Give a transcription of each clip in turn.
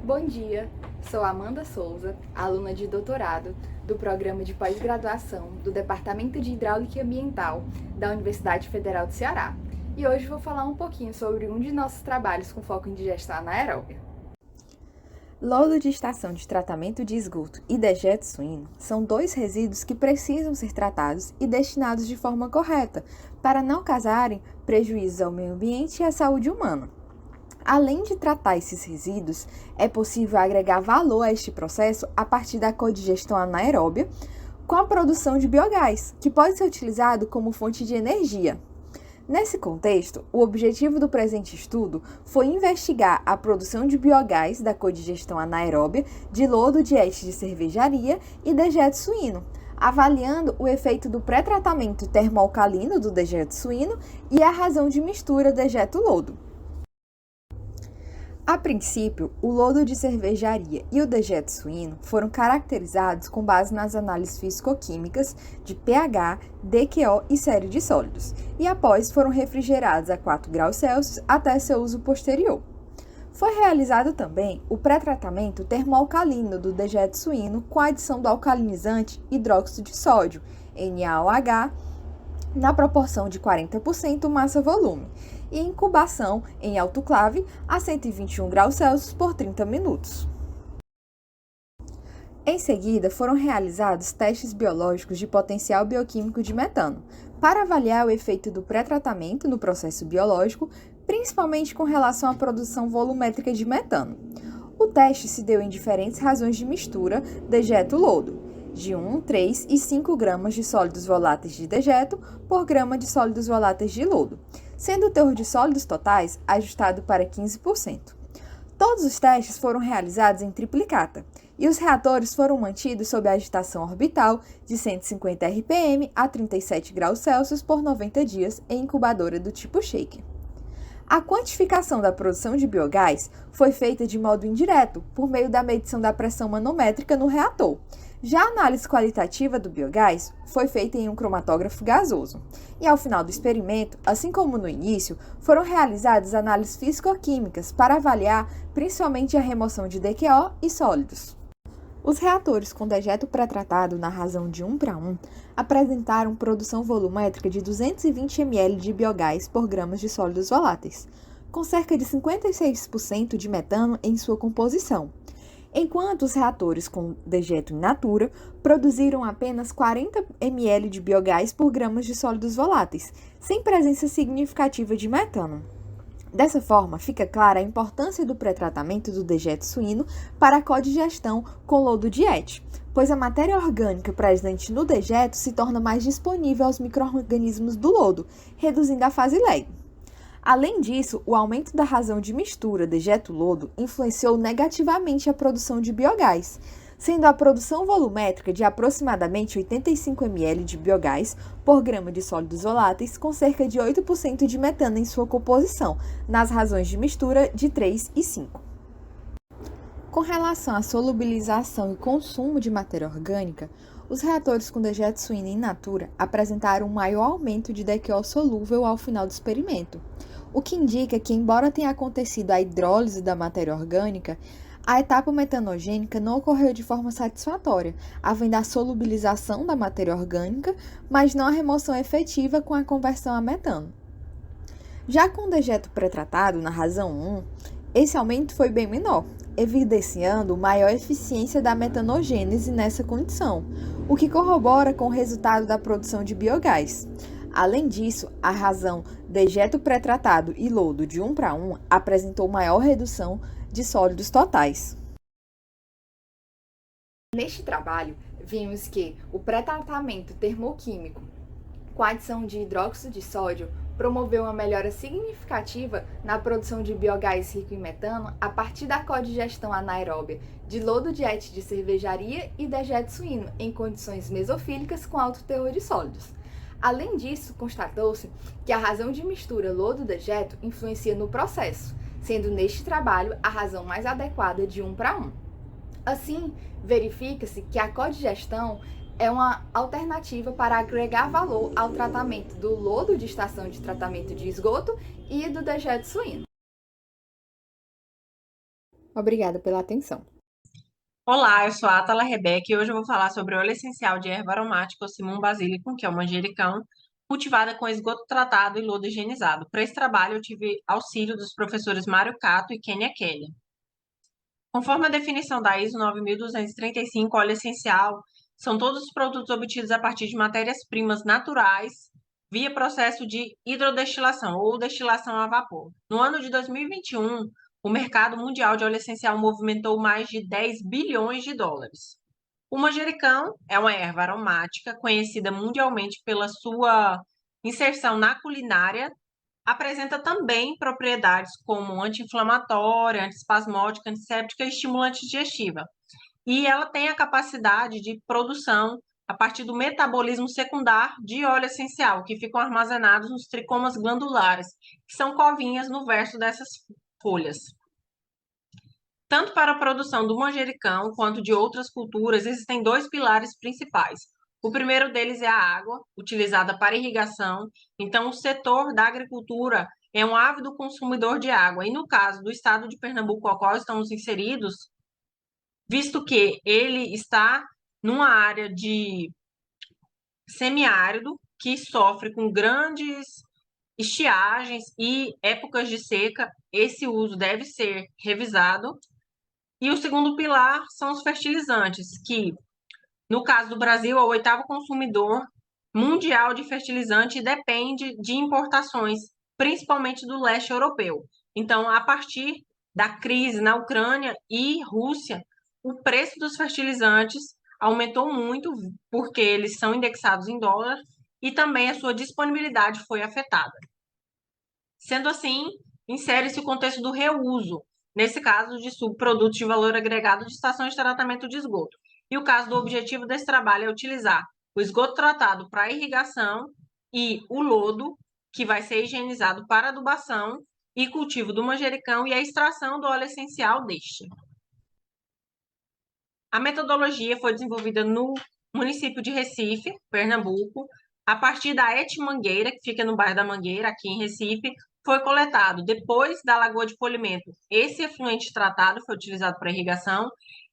Bom dia, sou Amanda Souza, aluna de doutorado do Programa de Pós-Graduação do Departamento de Hidráulica e Ambiental da Universidade Federal do Ceará. E hoje vou falar um pouquinho sobre um de nossos trabalhos com foco em digestão anaeróbia. Lodo de estação de tratamento de esgoto e dejeto suíno são dois resíduos que precisam ser tratados e destinados de forma correta, para não causarem prejuízos ao meio ambiente e à saúde humana. Além de tratar esses resíduos, é possível agregar valor a este processo a partir da codigestão anaeróbia, com a produção de biogás, que pode ser utilizado como fonte de energia. Nesse contexto, o objetivo do presente estudo foi investigar a produção de biogás da codigestão anaeróbia de lodo de éter de cervejaria e dejeto suíno, avaliando o efeito do pré-tratamento termoalcalino do dejeto suíno e a razão de mistura dejeto-lodo. A princípio, o lodo de cervejaria e o dejeto suíno foram caracterizados com base nas análises físico-químicas de pH, DQO e série de sólidos, e após foram refrigerados a 4 graus Celsius até seu uso posterior. Foi realizado também o pré-tratamento termoalcalino do dejeto suíno com a adição do alcalinizante hidróxido de sódio, NaOH, na proporção de 40% massa-volume, e incubação em autoclave a 121 graus Celsius por 30 minutos. Em seguida, foram realizados testes biológicos de potencial bioquímico de metano, para avaliar o efeito do pré-tratamento no processo biológico, principalmente com relação à produção volumétrica de metano. O teste se deu em diferentes razões de mistura dejeto-lodo, de 1, 3 e 5 gramas de sólidos voláteis de dejeto por grama de sólidos voláteis de lodo, sendo o teor de sólidos totais ajustado para 15%. Todos os testes foram realizados em triplicata, e os reatores foram mantidos sob a agitação orbital de 150 RPM a 37 graus Celsius por 90 dias em incubadora do tipo shaker. A quantificação da produção de biogás foi feita de modo indireto, por meio da medição da pressão manométrica no reator. Já a análise qualitativa do biogás foi feita em um cromatógrafo gasoso. E ao final do experimento, assim como no início, foram realizadas análises físico-químicas para avaliar principalmente a remoção de DQO e sólidos. Os reatores com dejeto pré-tratado na razão de 1:1 apresentaram produção volumétrica de 220 ml de biogás por gramas de sólidos voláteis, com cerca de 56% de metano em sua composição, enquanto os reatores com dejeto in natura produziram apenas 40 ml de biogás por gramas de sólidos voláteis, sem presença significativa de metano. Dessa forma, fica clara a importância do pré-tratamento do dejeto suíno para a codigestão com lodo de éter, pois a matéria orgânica presente no dejeto se torna mais disponível aos micro-organismos do lodo, reduzindo a fase lag. Além disso, o aumento da razão de mistura dejeto-lodo influenciou negativamente a produção de biogás, sendo a produção volumétrica de aproximadamente 85 ml de biogás por grama de sólidos voláteis, com cerca de 8% de metano em sua composição, nas razões de mistura de 3 e 5. Com relação à solubilização e consumo de matéria orgânica, os reatores com dejeto suíno in natura apresentaram um maior aumento de DQO solúvel ao final do experimento, o que indica que, embora tenha acontecido a hidrólise da matéria orgânica, a etapa metanogênica não ocorreu de forma satisfatória, havendo a solubilização da matéria orgânica, mas não a remoção efetiva com a conversão a metano. Já com o dejeto pré-tratado, na razão 1, esse aumento foi bem menor, evidenciando maior eficiência da metanogênese nessa condição, o que corrobora com o resultado da produção de biogás. Além disso, a razão dejeto pré-tratado e lodo de 1:1 apresentou maior redução de sólidos totais. Neste trabalho, vimos que o pré-tratamento termoquímico com a adição de hidróxido de sódio promoveu uma melhora significativa na produção de biogás rico em metano a partir da codigestão anaeróbia de lodo de éter de cervejaria e dejeto suíno em condições mesofílicas com alto teor de sólidos. Além disso, constatou-se que a razão de mistura lodo-dejeto influencia no processo, sendo neste trabalho a razão mais adequada de 1:1. Assim, verifica-se que a codigestão é uma alternativa para agregar valor ao tratamento do lodo de estação de tratamento de esgoto e do dejeto suíno. Obrigada pela atenção. Olá, eu sou a Atala Rebeca e hoje eu vou falar sobre o óleo essencial de erva aromática Ocimum basilicum, que é o manjericão, cultivada com esgoto tratado e lodo higienizado. Para esse trabalho, eu tive auxílio dos professores Mário Cato e Kênia Kelly. Conforme a definição da ISO 9235, óleo essencial são todos os produtos obtidos a partir de matérias-primas naturais via processo de hidrodestilação ou destilação a vapor. No ano de 2021, o mercado mundial de óleo essencial movimentou mais de 10 bilhões de dólares. O manjericão é uma erva aromática conhecida mundialmente pela sua inserção na culinária. Apresenta também propriedades como anti-inflamatória, antiespasmódica, antisséptica e estimulante digestiva. E ela tem a capacidade de produção a partir do metabolismo secundário de óleo essencial, que ficam armazenados nos tricomas glandulares, que são covinhas no verso dessas folhas. Tanto para a produção do manjericão quanto de outras culturas, existem dois pilares principais. O primeiro deles é a água, utilizada para irrigação. Então, o setor da agricultura é um ávido consumidor de água. E no caso do estado de Pernambuco, ao qual estamos inseridos, visto que ele está numa área de semiárido, que sofre com grandes estiagens e épocas de seca, esse uso deve ser revisado. E o segundo pilar são os fertilizantes, que, no caso do Brasil, é o oitavo consumidor mundial de fertilizante e depende de importações, principalmente do leste europeu. Então, a partir da crise na Ucrânia e Rússia, o preço dos fertilizantes aumentou muito, porque eles são indexados em dólar, e também a sua disponibilidade foi afetada. Sendo assim, insere-se o contexto do reuso, nesse caso de subprodutos de valor agregado de estações de tratamento de esgoto. E o caso do objetivo desse trabalho é utilizar o esgoto tratado para irrigação e o lodo, que vai ser higienizado para adubação e cultivo do manjericão e a extração do óleo essencial deste. A metodologia foi desenvolvida no município de Recife, Pernambuco, a partir da Mangueira, que fica no bairro da Mangueira, aqui em Recife. Foi coletado depois da Lagoa de Polimento. Esse efluente tratado foi utilizado para irrigação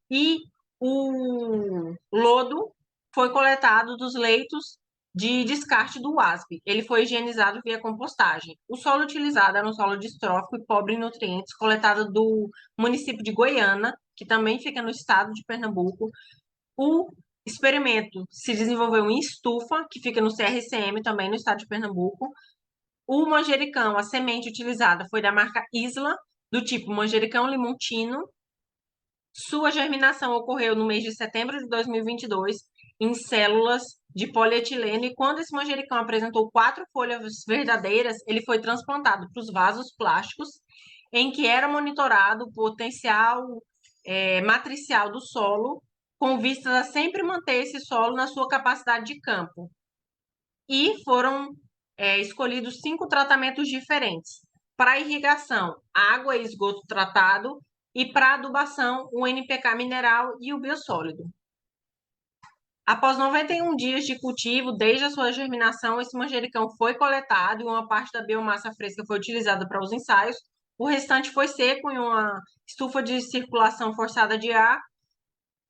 e o lodo foi coletado dos leitos de descarte do UASP. Ele foi higienizado via compostagem. O solo utilizado era um solo distrófico e pobre em nutrientes, coletado do município de Goiânia, que também fica no estado de Pernambuco. O experimento se desenvolveu em Estufa, que fica no CRCM, também no estado de Pernambuco. O manjericão, a semente utilizada foi da marca Isla, do tipo manjericão limontino. Sua germinação ocorreu no mês de setembro de 2022 em células de polietileno e quando esse manjericão apresentou 4 folhas verdadeiras, ele foi transplantado para os vasos plásticos em que era monitorado o potencial matricial do solo com vistas a sempre manter esse solo na sua capacidade de campo. E foram escolhidos 5 tratamentos diferentes. Para irrigação, água e esgoto tratado, e para adubação, o NPK mineral e o biossólido. Após 91 dias de cultivo, desde a sua germinação, esse manjericão foi coletado e uma parte da biomassa fresca foi utilizada para os ensaios. O restante foi seco em uma estufa de circulação forçada de ar,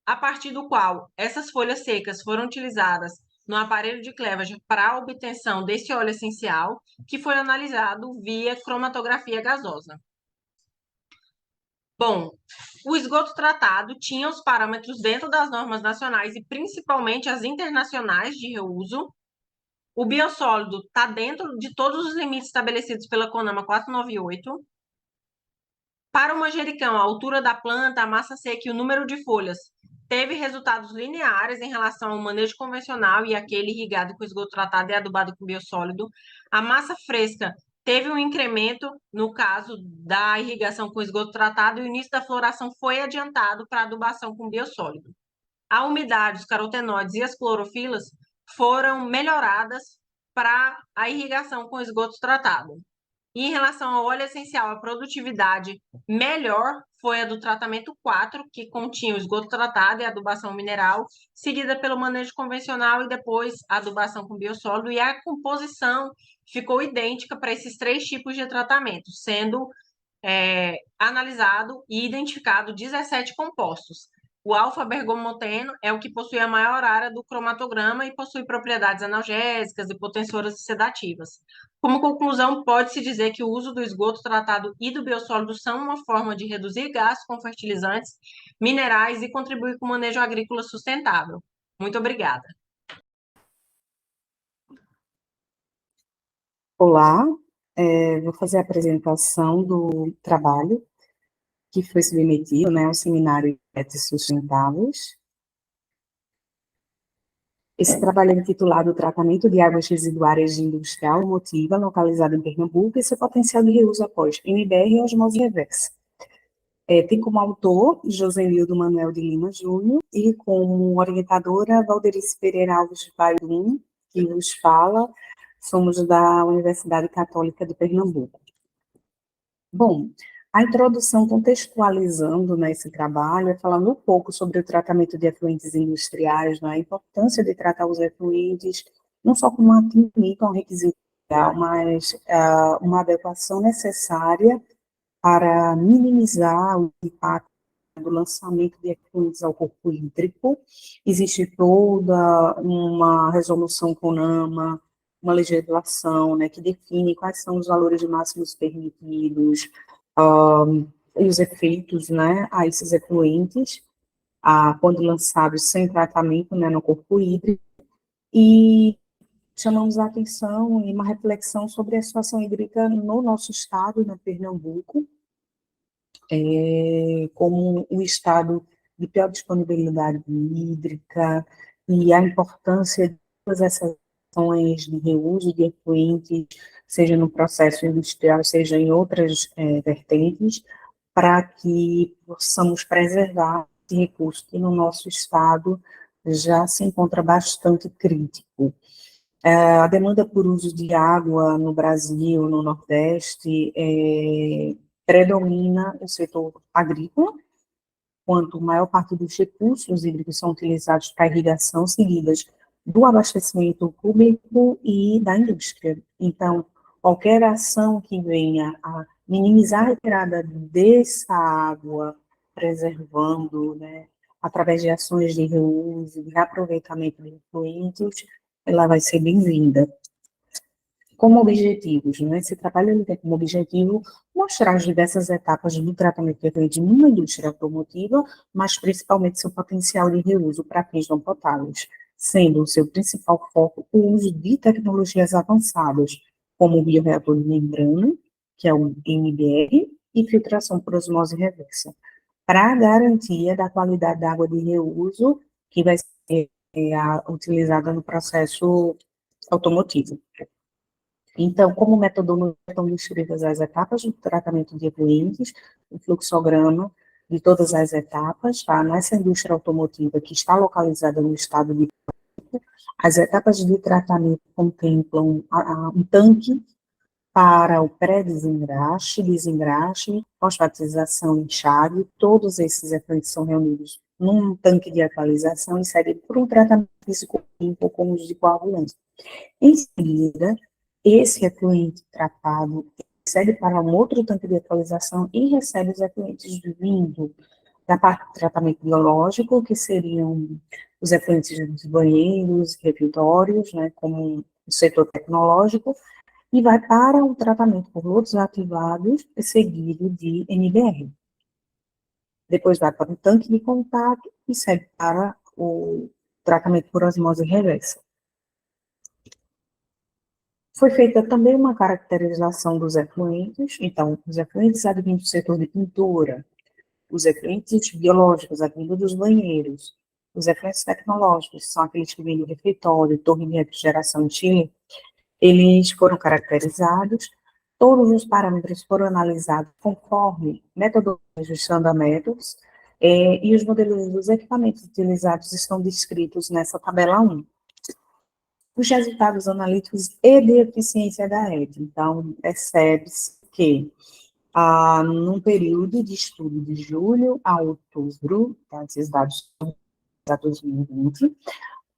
a partir do qual essas folhas secas foram utilizadas no aparelho de clevage para a obtenção desse óleo essencial, que foi analisado via cromatografia gasosa. Bom, o esgoto tratado tinha os parâmetros dentro das normas nacionais e principalmente as internacionais de reuso. O biossólido está dentro de todos os limites estabelecidos pela CONAMA 498. Para o manjericão, a altura da planta, a massa seca e o número de folhas teve resultados lineares em relação ao manejo convencional e aquele irrigado com esgoto tratado e adubado com biossólido. A massa fresca teve um incremento no caso da irrigação com esgoto tratado e o início da floração foi adiantado para adubação com biossólido. A umidade, os carotenoides e as clorofilas foram melhoradas para a irrigação com esgoto tratado. E em relação ao óleo essencial, a produtividade melhor foi a do tratamento 4, que continha o esgoto tratado e a adubação mineral, seguida pelo manejo convencional e depois a adubação com biossólido, e a composição ficou idêntica para esses 3 tipos de tratamento, sendo analisado e identificado 17 compostos. O alfa-bergamoteno é o que possui a maior área do cromatograma e possui propriedades analgésicas, hipotensoras e sedativas. Como conclusão, pode-se dizer que o uso do esgoto tratado e do biossólido são uma forma de reduzir gastos com fertilizantes, minerais e contribuir com o manejo agrícola sustentável. Muito obrigada. Olá, vou fazer a apresentação do trabalho que foi submetido, né, ao Seminário de Métodos Sustentáveis. Esse trabalho é intitulado Tratamento de Águas Residuárias de Indústria Automotiva, localizado em Pernambuco, e seu potencial de reuso após MBR e osmose reversa. Tem como autor Josenildo Manuel de Lima Júnior e como orientadora Valderice Pereira Alves de Bailum, que nos fala. Somos da Universidade Católica de Pernambuco. Bom, a introdução contextualizando, né, esse trabalho, é falando um pouco sobre o tratamento de efluentes industriais, né, a importância de tratar os efluentes, não só como uma técnica, um requisito, mas uma adequação necessária para minimizar o impacto do lançamento de efluentes ao corpo hídrico. Existe toda uma resolução CONAMA, uma legislação, né, que define quais são os valores máximos permitidos e os efeitos, né, a esses efluentes, quando lançados sem tratamento, né, no corpo hídrico, e chamamos a atenção e uma reflexão sobre a situação hídrica no nosso estado, na Pernambuco, como o estado de pior disponibilidade hídrica e a importância de todas essas ações de reuso de efluentes, seja no processo industrial, seja em outras vertentes, para que possamos preservar esse recurso que no nosso estado já se encontra bastante crítico. A demanda por uso de água no Brasil, no Nordeste, predomina o setor agrícola, quanto a maior parte dos recursos hídricos são utilizados para irrigação, seguidas do abastecimento público e da indústria. Então, qualquer ação que venha a minimizar a retirada dessa água, preservando, né, através de ações de reuso, de reaproveitamento de efluentes, ela vai ser bem-vinda. Como objetivos, né? Esse trabalho ele tem como objetivo mostrar as diversas etapas do tratamento de efluentes numa indústria automotiva, mas principalmente seu potencial de reuso para fins não potáveis, sendo o seu principal foco o uso de tecnologias avançadas, como o bioreator de membrana, que é o MBR, e filtração por osmose reversa, para a garantia da qualidade da água de reuso que vai ser utilizada no processo automotivo. Então, como metodologia, estão descritas as etapas do tratamento de efluentes, o fluxograma de todas as etapas, tá? Nessa indústria automotiva que está localizada no estado de as etapas de tratamento contemplam um tanque para o pré-desengraxe, desengraxe, fosfatização, enxágue. Todos esses efluentes são reunidos num tanque de atualização e seguem por um tratamento físico-químico com uso de coagulantes. Em seguida, esse efluente tratado segue para um outro tanque de atualização e recebe os efluentes vindo da parte do tratamento biológico, que seriam os efluentes dos banheiros, refeitórios, né, como o setor tecnológico, e vai para o tratamento por lodos ativados, seguido de NBR. Depois vai para o tanque de contato e segue para o tratamento por osmose reversa. Foi feita também uma caracterização dos efluentes, então, os efluentes advindos do setor de pintura, os efluentes biológicos advindos dos banheiros, os efluentes tecnológicos, são aqueles que vêm do refeitório, torre de refrigeração de Chile, eles foram caracterizados, todos os parâmetros foram analisados conforme metodologias standard methods, e os modelos dos equipamentos utilizados estão descritos nessa tabela 1. Os resultados analíticos e de eficiência da ED. Então, percebe-se que, num período de estudo de julho a outubro, tá, esses dados são para 2020,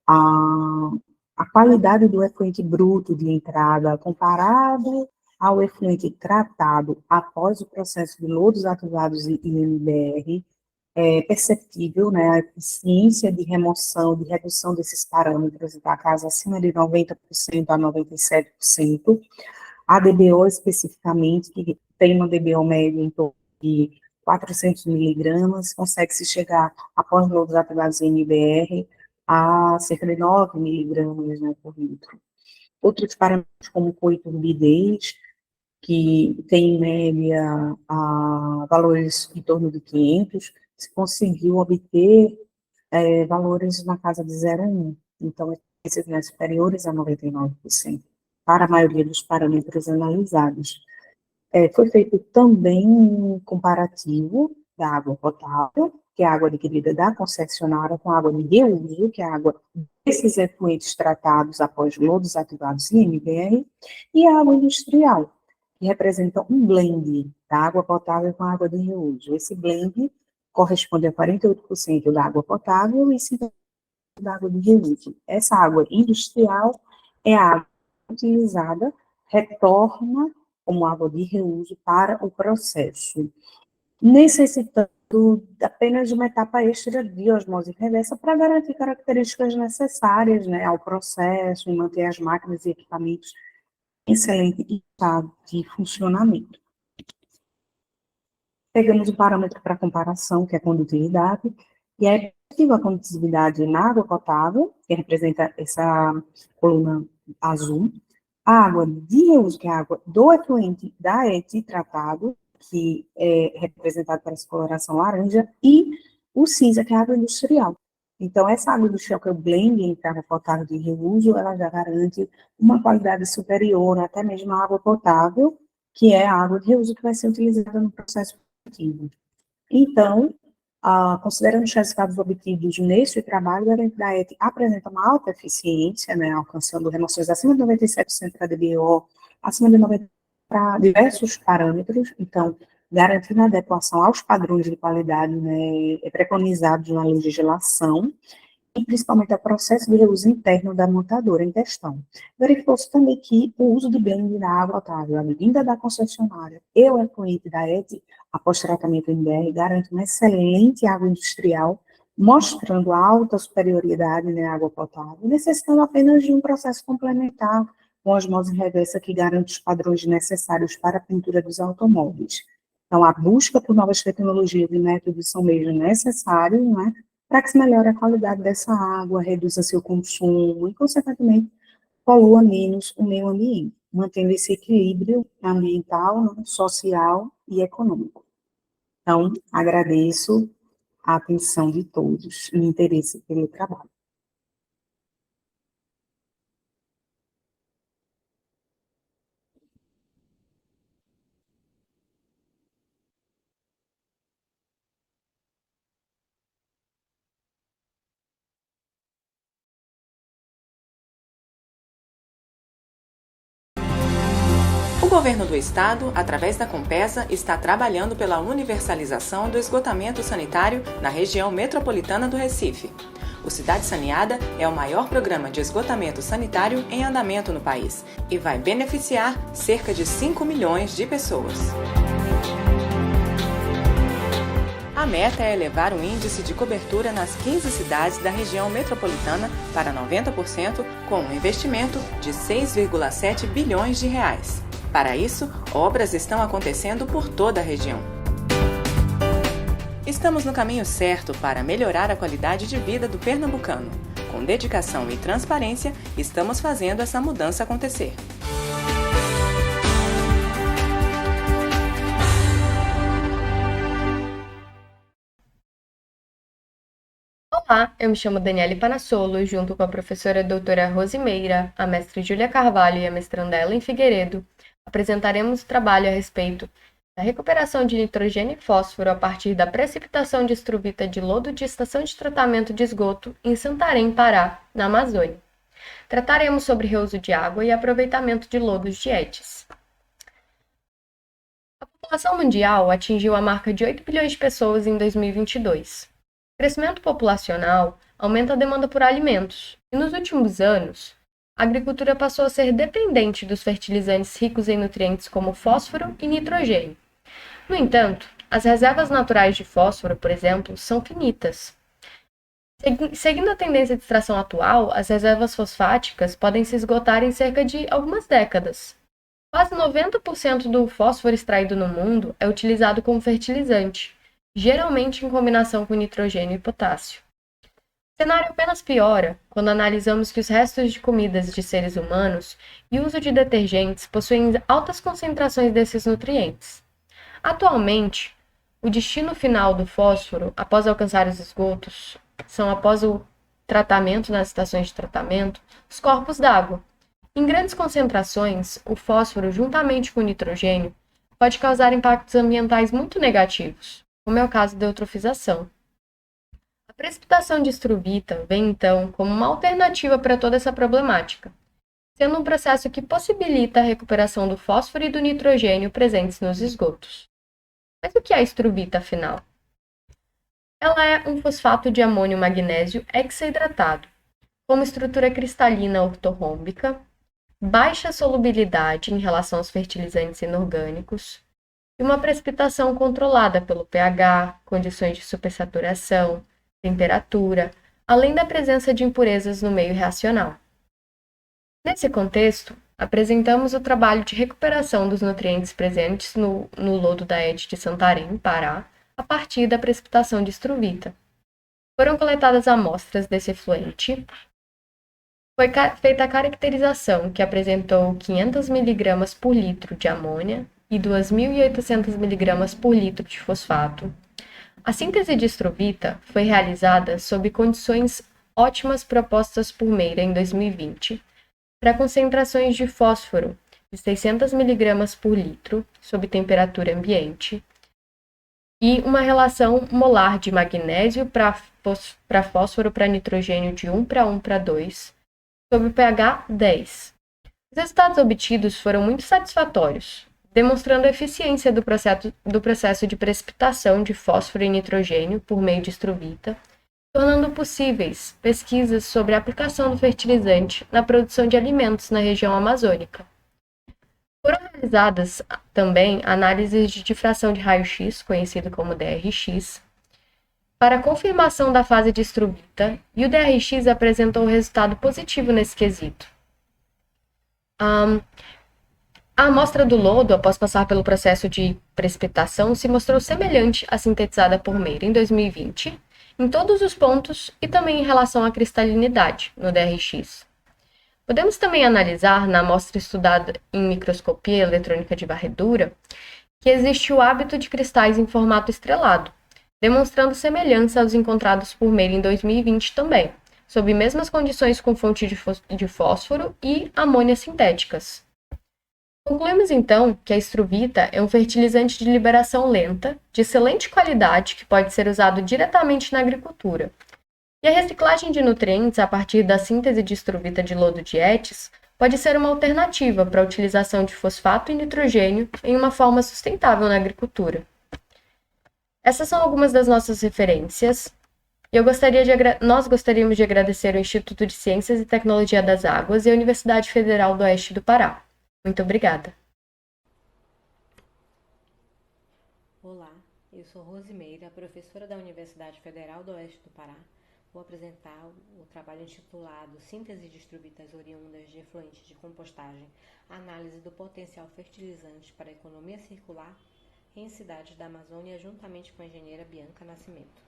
a qualidade do efluente bruto de entrada comparado ao efluente tratado após o processo de lodos ativados em INBR, é perceptível, né, a eficiência de remoção, de redução desses parâmetros da casa acima de 90% a 97%. A DBO especificamente, que tem uma DBO média em torno de 400 miligramas, consegue-se chegar, após lodos ativados em INBR, a cerca de 9 miligramas, né, por litro. Outros parâmetros como coiturbidez, que tem em média valores em torno de 500, se conseguiu obter valores na casa de 0,1. Então, esses, né, superiores a 99%, para a maioria dos parâmetros analisados. Foi feito também um comparativo da água potável, que é a água adquirida da concessionária, com a água de reuso, que é a água desses efluentes tratados após lodos ativados em MBR, e a água industrial, que representa um blend da água potável com a água de reuso. Esse blend corresponde a 48% da água potável e 50% da água de reuso. Essa água industrial é a água utilizada, retorna como água de reuso para o processo, necessitando apenas de uma etapa extra de osmose reversa para garantir características necessárias, né, ao processo e manter as máquinas e equipamentos em excelente estado de funcionamento. Pegamos o parâmetro para comparação, que é a condutividade, e é efetiva a condutividade na água potável, que representa essa coluna azul, a água de reuso, que é a água do efluente da ET tratado, que é representado por essa coloração laranja, e o cinza, que é a água industrial. Então, essa água industrial, que é o blend entre água potável de reuso, ela já garante uma qualidade superior, até mesmo à água potável, que é a água de reuso que vai ser utilizada no processo produtivo. Então, considerando os resultados obtidos nesse trabalho, a DAET apresenta uma alta eficiência, né, alcançando remoções acima de 97% para DBO, acima de 90% para diversos parâmetros, então, garantindo a adequação aos padrões de qualidade, né, preconizados na legislação, e principalmente ao processo de reuso interno da montadora em questão. Verificou-se também que o uso de blend da água potável, a medida da concessionária e o efluente da ET, após tratamento MBR, garante uma excelente água industrial, mostrando a alta superioridade na água potável, necessitando apenas de um processo complementar com osmose reversa que garante os padrões necessários para a pintura dos automóveis. Então, a busca por novas tecnologias e métodos são mesmo necessários, né, para que se melhore a qualidade dessa água, reduza seu consumo e, consequentemente, polua menos o meio ambiente, mantendo esse equilíbrio ambiental, né, social e econômico. Então, agradeço a atenção de todos e o interesse pelo trabalho. O governo do estado, através da Compesa, está trabalhando pela universalização do esgotamento sanitário na região metropolitana do Recife. O Cidade Saneada é o maior programa de esgotamento sanitário em andamento no país e vai beneficiar cerca de 5 milhões de pessoas. A meta é elevar o índice de cobertura nas 15 cidades da região metropolitana para 90%, com um investimento de 6,7 bilhões de reais. Para isso, obras estão acontecendo por toda a região. Estamos no caminho certo para melhorar a qualidade de vida do pernambucano. Com dedicação e transparência, estamos fazendo essa mudança acontecer. Olá, eu me chamo Daniele Panassolo e junto com a professora doutora Rosimeira, a mestre Júlia Carvalho e a mestranda Ellen Figueiredo, apresentaremos o trabalho a respeito da recuperação de nitrogênio e fósforo a partir da precipitação de estruvita de lodo de estação de tratamento de esgoto em Santarém, Pará, na Amazônia. Trataremos sobre reuso de água e aproveitamento de lodos de ETs. A população mundial atingiu a marca de 8 bilhões de pessoas em 2022. O crescimento populacional aumenta a demanda por alimentos, e nos últimos anos, a agricultura passou a ser dependente dos fertilizantes ricos em nutrientes como fósforo e nitrogênio. No entanto, as reservas naturais de fósforo, por exemplo, são finitas. Seguindo a tendência de extração atual, as reservas fosfáticas podem se esgotar em cerca de algumas décadas. Quase 90% do fósforo extraído no mundo é utilizado como fertilizante, geralmente em combinação com nitrogênio e potássio. O cenário apenas piora quando analisamos que os restos de comidas de seres humanos e o uso de detergentes possuem altas concentrações desses nutrientes. Atualmente, o destino final do fósforo, após alcançar os esgotos, são após o tratamento nas estações de tratamento, os corpos d'água. Em grandes concentrações, o fósforo, juntamente com o nitrogênio, pode causar impactos ambientais muito negativos, como é o caso da eutrofização. A precipitação de estruvita vem, então, como uma alternativa para toda essa problemática, sendo um processo que possibilita a recuperação do fósforo e do nitrogênio presentes nos esgotos. Mas o que é a estruvita, afinal? Ela é um fosfato de amônio magnésio hexaidratado, com uma estrutura cristalina ortorrômbica, baixa solubilidade em relação aos fertilizantes inorgânicos e uma precipitação controlada pelo pH, condições de supersaturação, temperatura, além da presença de impurezas no meio reacional. Nesse contexto, apresentamos o trabalho de recuperação dos nutrientes presentes no lodo da ED de Santarém, Pará, a partir da precipitação de estruvita. Foram coletadas amostras desse efluente. Foi feita a caracterização, que apresentou 500 mg por litro de amônia e 2.800 mg por litro de fosfato. A síntese de estruvita foi realizada sob condições ótimas propostas por Meira em 2020, para concentrações de fósforo de 600 mg por litro, sob temperatura ambiente, e uma relação molar de magnésio para fósforo para nitrogênio de 1:1:2, sob pH 10. Os resultados obtidos foram muito satisfatórios, demonstrando a eficiência do processo de precipitação de fósforo e nitrogênio por meio de estruvita, tornando possíveis pesquisas sobre a aplicação do fertilizante na produção de alimentos na região amazônica. Foram realizadas também análises de difração de raio-x, conhecido como DRX, para confirmação da fase de estruvita, e o DRX apresentou um resultado positivo nesse quesito. A amostra do lodo, após passar pelo processo de precipitação, se mostrou semelhante à sintetizada por Meira em 2020, em todos os pontos e também em relação à cristalinidade no DRX. Podemos também analisar, na amostra estudada em microscopia eletrônica de varredura, que existe o hábito de cristais em formato estrelado, demonstrando semelhança aos encontrados por Meira em 2020 também, sob mesmas condições com fonte de fósforo e amônia sintéticas. Concluímos então que a estruvita é um fertilizante de liberação lenta, de excelente qualidade, que pode ser usado diretamente na agricultura. E a reciclagem de nutrientes a partir da síntese de estruvita de lodo de ETS pode ser uma alternativa para a utilização de fosfato e nitrogênio em uma forma sustentável na agricultura. Essas são algumas das nossas referências. E nós gostaríamos de agradecer ao Instituto de Ciências e Tecnologia das Águas e a Universidade Federal do Oeste do Pará. Muito obrigada. Olá, eu sou Rosimeira, professora da Universidade Federal do Oeste do Pará. Vou apresentar o trabalho intitulado Síntese de estruvitas oriundas de efluentes de compostagem, análise do potencial fertilizante para a economia circular em cidades da Amazônia, juntamente com a engenheira Bianca Nascimento.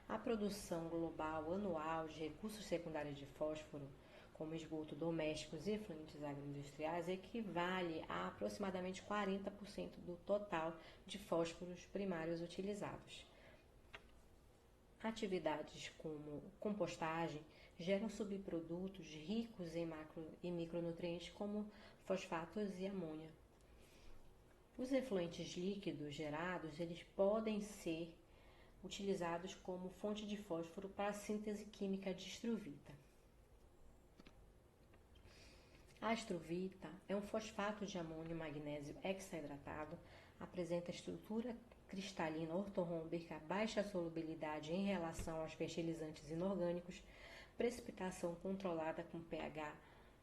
A produção global anual de recursos secundários de fósforo, como esgoto domésticos e efluentes agroindustriais, equivale a aproximadamente 40% do total de fósforos primários utilizados. Atividades como compostagem geram subprodutos ricos em macro e micronutrientes como fosfatos e amônia. Os efluentes líquidos gerados, eles podem ser utilizados como fonte de fósforo para a síntese química de estruvita. A estruvita é um fosfato de amônio magnésio hexaidratado, apresenta estrutura cristalina ortorrômbica, baixa solubilidade em relação aos fertilizantes inorgânicos, precipitação controlada com pH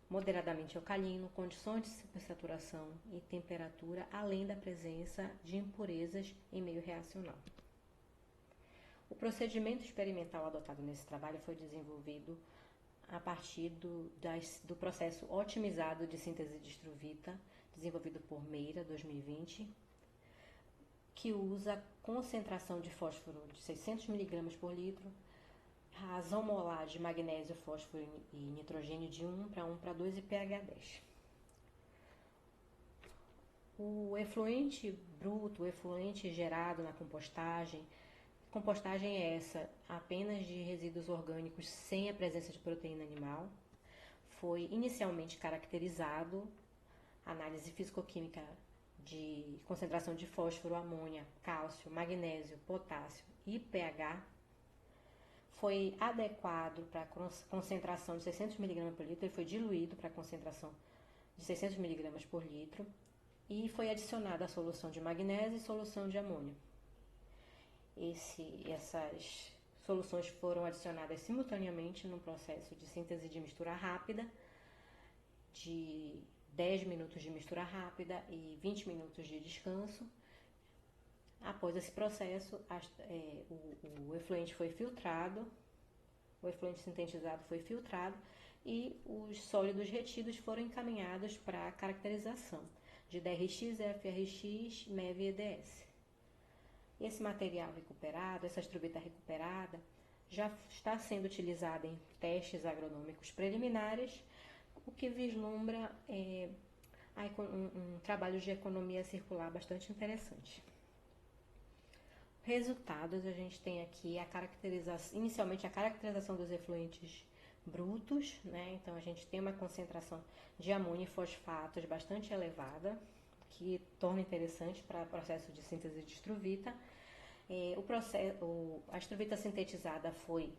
moderadamente alcalino, condições de supersaturação e temperatura, além da presença de impurezas em meio reacional. O procedimento experimental adotado nesse trabalho foi desenvolvido a partir do processo otimizado de síntese de estruvita, desenvolvido por Meira, 2020, que usa concentração de fósforo de 600 mg por litro, razão molar de magnésio, fósforo e nitrogênio de 1:1:2 e pH 10. O efluente bruto, o efluente gerado na compostagem é essa apenas de resíduos orgânicos sem a presença de proteína animal, foi inicialmente caracterizado, análise físico-química de concentração de fósforo, amônia, cálcio, magnésio, potássio e pH, foi adequado para a concentração de 600 mg por litro, ele foi diluído para a concentração de 600 mg por litro e foi adicionada a solução de magnésio e solução de amônia. Essas soluções foram adicionadas simultaneamente no processo de síntese de mistura rápida, de 10 minutos de mistura rápida e 20 minutos de descanso. Após esse processo, o efluente foi filtrado, o efluente sintetizado foi filtrado e os sólidos retidos foram encaminhados para a caracterização de DRX, FRX, MEV e EDS. Esse material recuperado, essa estruvita recuperada, já está sendo utilizada em testes agronômicos preliminares, o que vislumbra um trabalho de economia circular bastante interessante. Resultados, a gente tem aqui inicialmente a caracterização dos efluentes brutos, né? Então a gente tem uma concentração de amônia e fosfatos bastante elevada, que torna interessante para o processo de síntese de estruvita. A estruvita sintetizada foi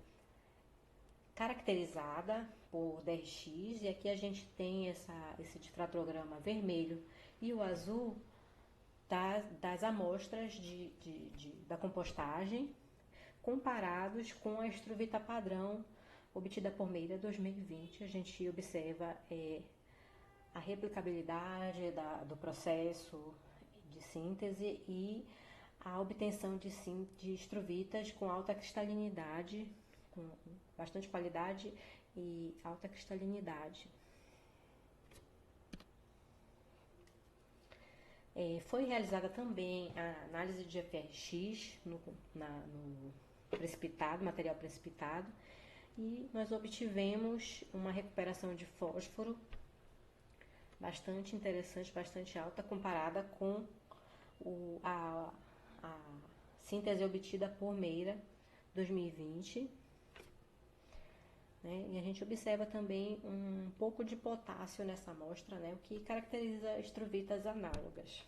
caracterizada por DRX, e aqui a gente tem esse difratograma vermelho e o azul das amostras da compostagem comparados com a estruvita padrão obtida por Meira 2020. A gente observa a replicabilidade do processo de síntese e a obtenção de estruvitas com alta cristalinidade, com bastante qualidade e alta cristalinidade. Foi realizada também a análise de FRX no precipitado, material precipitado, e nós obtivemos uma recuperação de fósforo bastante interessante, bastante alta, comparada com a síntese obtida por Meira 2020. Né? E a gente observa também um pouco de potássio nessa amostra, né? O que caracteriza estruvitas análogas.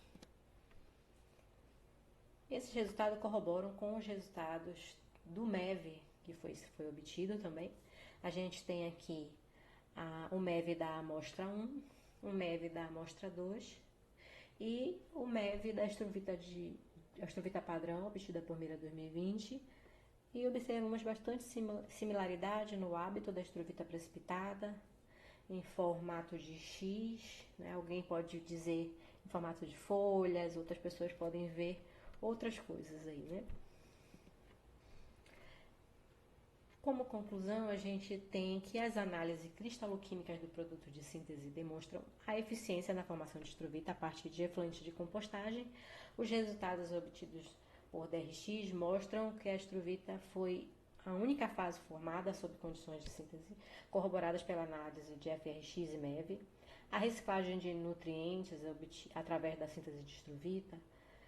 Esses resultados corroboram com os resultados do MEV, que foi obtido também. A gente tem aqui o MEV da amostra 1, o MEV da amostra 2 e o MEV da estruvita padrão, obtida por Meira 2020, e observamos bastante similaridade no hábito da estruvita precipitada, em formato de X, né? Alguém pode dizer em formato de folhas, outras pessoas podem ver outras coisas aí, né? Como conclusão, a gente tem que as análises cristaloquímicas do produto de síntese demonstram a eficiência na formação de estruvita a partir de efluentes de compostagem. Os resultados obtidos por DRX mostram que a estruvita foi a única fase formada sob condições de síntese, corroboradas pela análise de FRX e MEV. A reciclagem de nutrientes através da síntese de estruvita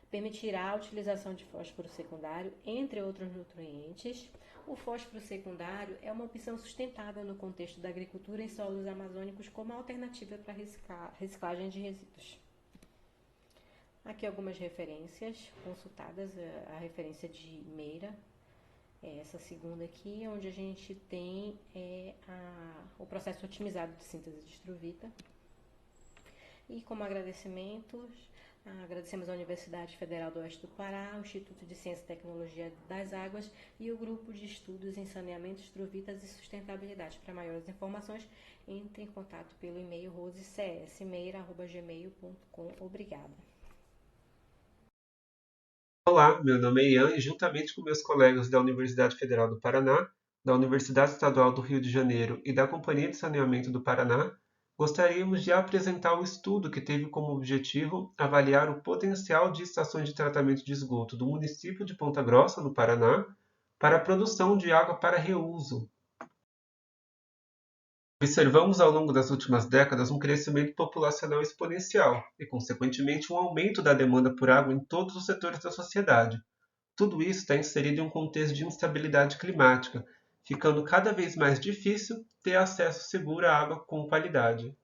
permitirá a utilização de fósforo secundário, entre outros nutrientes. O fósforo secundário é uma opção sustentável no contexto da agricultura em solos amazônicos como alternativa para reciclagem de resíduos. Aqui algumas referências consultadas, a referência de Meira, essa segunda aqui, onde a gente tem o processo otimizado de síntese de estruvita. E como agradecimentos, Agradecemos à Universidade Federal do Oeste do Pará, ao Instituto de Ciência e Tecnologia das Águas e o Grupo de Estudos em Saneamento, Estrovitas e Sustentabilidade. Para maiores informações, entre em contato pelo e-mail rosecsmeira@gmail.com. Obrigada. Olá, meu nome é Ian e juntamente com meus colegas da Universidade Federal do Paraná, da Universidade Estadual do Rio de Janeiro e da Companhia de Saneamento do Paraná, gostaríamos de apresentar um estudo que teve como objetivo avaliar o potencial de estações de tratamento de esgoto do município de Ponta Grossa, no Paraná, para a produção de água para reuso. Observamos ao longo das últimas décadas um crescimento populacional exponencial e, consequentemente, um aumento da demanda por água em todos os setores da sociedade. Tudo isso está inserido em um contexto de instabilidade climática, ficando cada vez mais difícil ter acesso seguro à água com qualidade.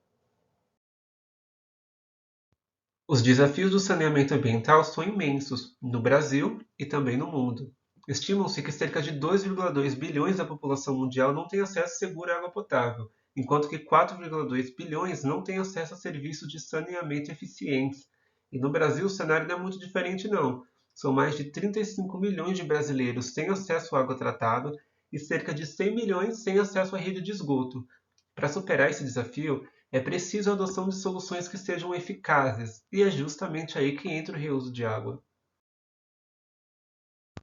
Os desafios do saneamento ambiental são imensos, no Brasil e também no mundo. Estimam-se que cerca de 2,2 bilhões da população mundial não tem acesso seguro à água potável, enquanto que 4,2 bilhões não têm acesso a serviços de saneamento eficientes. E no Brasil o cenário não é muito diferente não. São mais de 35 milhões de brasileiros sem acesso à água tratada e cerca de 100 milhões sem acesso à rede de esgoto. Para superar esse desafio, é preciso a adoção de soluções que sejam eficazes, e é justamente aí que entra o reuso de água.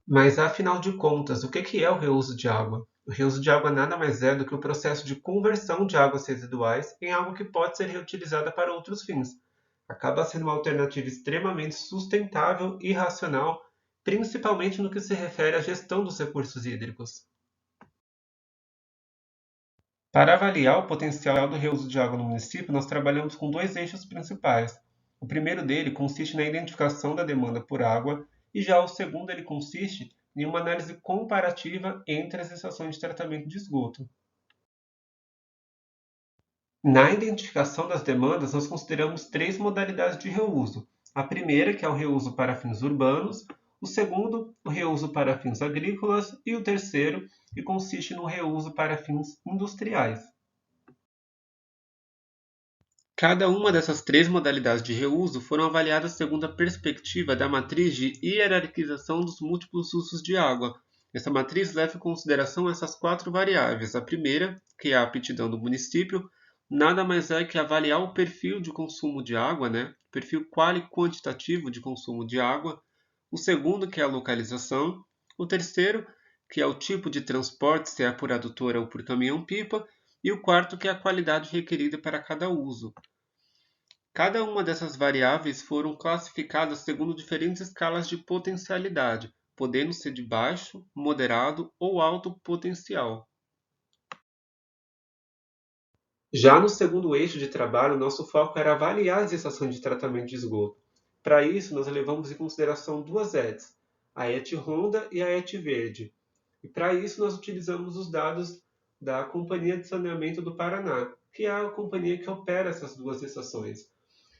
Mas, afinal de contas, o que é o reuso de água? O reuso de água nada mais é do que o processo de conversão de águas residuais em água que pode ser reutilizada para outros fins. Acaba sendo uma alternativa extremamente sustentável e racional, principalmente no que se refere à gestão dos recursos hídricos. Para avaliar o potencial do reuso de água no município, nós trabalhamos com dois eixos principais. O primeiro dele consiste na identificação da demanda por água e já o segundo ele consiste em uma análise comparativa entre as estações de tratamento de esgoto. Na identificação das demandas, nós consideramos três modalidades de reuso. A primeira, que é o reuso para fins urbanos, o segundo, o reuso para fins agrícolas, e o terceiro, que consiste no reuso para fins industriais. Cada uma dessas três modalidades de reuso foram avaliadas segundo a perspectiva da matriz de hierarquização dos múltiplos usos de água. Essa matriz leva em consideração essas quatro variáveis. A primeira, que é a aptidão do município, nada mais é que avaliar o perfil de consumo de água, perfil quantitativo de consumo de água. O segundo, que é a localização. O terceiro, que é o tipo de transporte, se é por adutora ou por caminhão-pipa. E o quarto, que é a qualidade requerida para cada uso. Cada uma dessas variáveis foram classificadas segundo diferentes escalas de potencialidade, podendo ser de baixo, moderado ou alto potencial. Já no segundo eixo de trabalho, nosso foco era avaliar as estações de tratamento de esgoto. Para isso, nós levamos em consideração duas ETs, a ET Ronda e a ET Verde. E para isso, nós utilizamos os dados da Companhia de Saneamento do Paraná, que é a companhia que opera essas duas estações.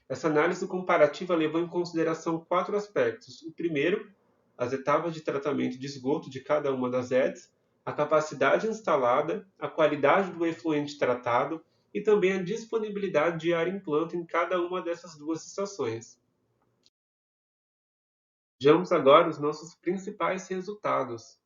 Essa análise comparativa levou em consideração quatro aspectos. O primeiro, as etapas de tratamento de esgoto de cada uma das ETs, a capacidade instalada, a qualidade do efluente tratado e também a disponibilidade de ar em planta em cada uma dessas duas estações. Vejamos agora os nossos principais resultados.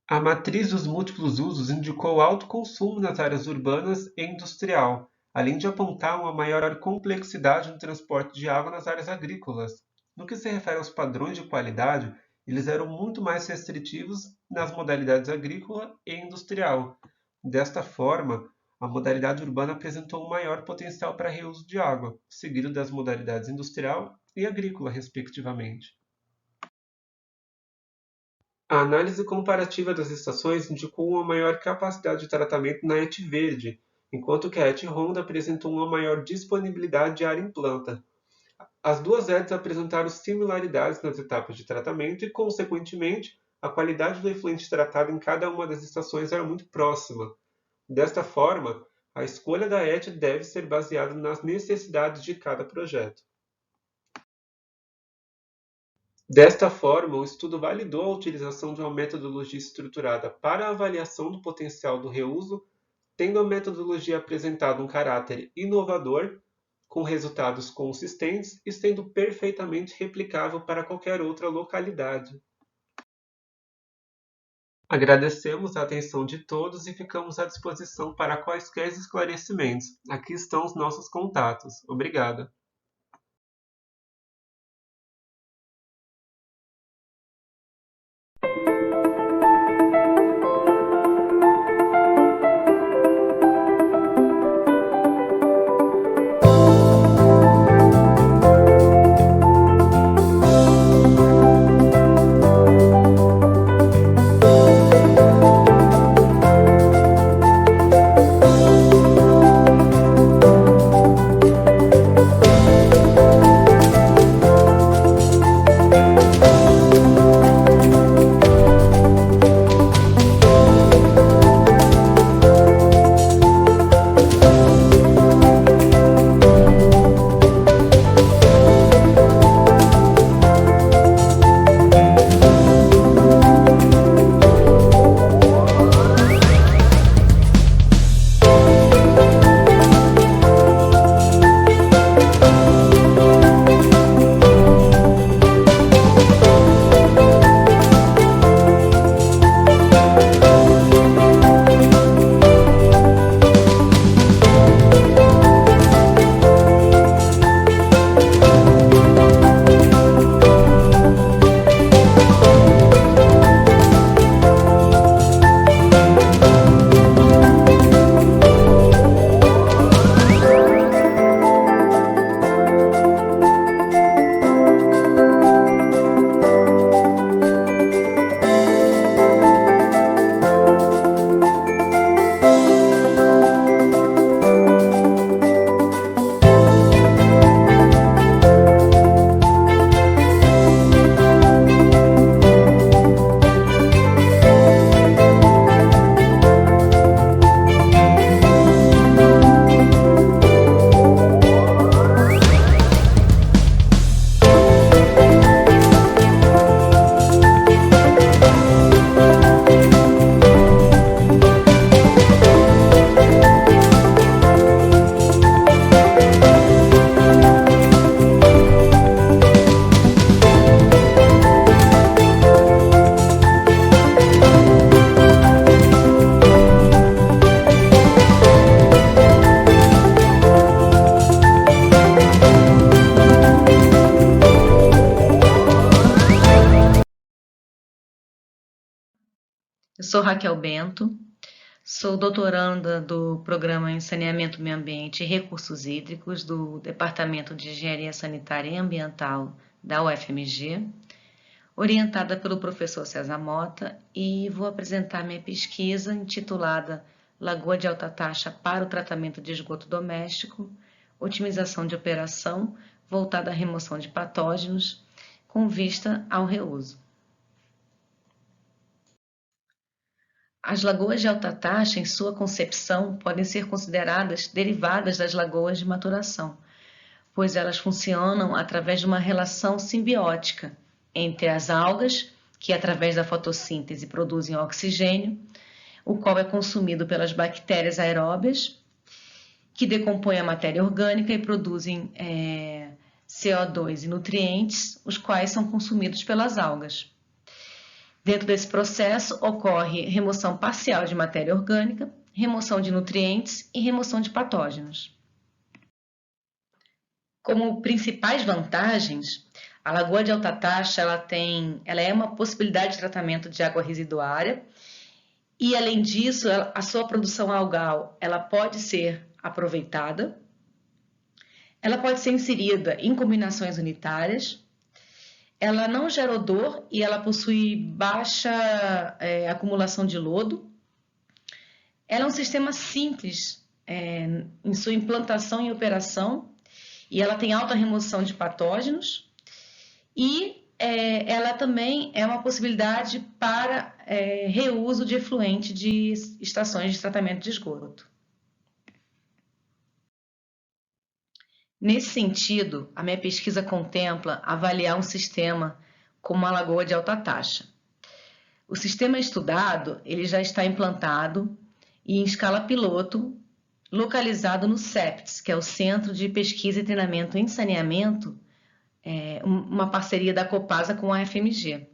A matriz dos múltiplos usos indicou alto consumo nas áreas urbanas e industrial, além de apontar uma maior complexidade no transporte de água nas áreas agrícolas. No que se refere aos padrões de qualidade, eles eram muito mais restritivos nas modalidades agrícola e industrial. Desta forma, a modalidade urbana apresentou um maior potencial para reuso de água, seguido das modalidades industrial e agrícola, respectivamente. A análise comparativa das estações indicou uma maior capacidade de tratamento na ET Verde, enquanto que a ET Ronda apresentou uma maior disponibilidade de ar em planta. As duas ETs apresentaram similaridades nas etapas de tratamento e, consequentemente, a qualidade do efluente tratado em cada uma das estações era muito próxima. Desta forma, a escolha da ET deve ser baseada nas necessidades de cada projeto. Desta forma, o estudo validou a utilização de uma metodologia estruturada para a avaliação do potencial do reuso, tendo a metodologia apresentado um caráter inovador, com resultados consistentes e sendo perfeitamente replicável para qualquer outra localidade. Agradecemos a atenção de todos e ficamos à disposição para quaisquer esclarecimentos. Aqui estão os nossos contatos. Obrigado. Eu sou Raquel Bento, sou doutoranda do Programa em Saneamento, Meio Ambiente e Recursos Hídricos do Departamento de Engenharia Sanitária e Ambiental da UFMG, orientada pelo professor César Mota, e vou apresentar minha pesquisa intitulada Lagoa de Alta Taxa para o Tratamento de Esgoto Doméstico, Otimização de Operação voltada à remoção de patógenos com vista ao reuso. As lagoas de alta taxa, em sua concepção, podem ser consideradas derivadas das lagoas de maturação, pois elas funcionam através de uma relação simbiótica entre as algas, que através da fotossíntese produzem oxigênio, o qual é consumido pelas bactérias aeróbias, que decompõem a matéria orgânica e produzem CO2 e nutrientes, os quais são consumidos pelas algas. Dentro desse processo, ocorre remoção parcial de matéria orgânica, remoção de nutrientes e remoção de patógenos. Como principais vantagens, a lagoa de alta taxa ela é uma possibilidade de tratamento de água residuária e, além disso, a sua produção algal ela pode ser aproveitada, ela pode ser inserida em combinações unitárias, ela não gera odor e ela possui baixa acumulação de lodo. Ela é um sistema simples em sua implantação e operação e ela tem alta remoção de patógenos e ela também é uma possibilidade para reuso de efluente de estações de tratamento de esgoto. Nesse sentido, a minha pesquisa contempla avaliar um sistema como uma lagoa de alta taxa. O sistema estudado ele já está implantado e em escala piloto localizado no CEPTS, que é o Centro de Pesquisa e Treinamento em Saneamento, uma parceria da Copasa com a FMG.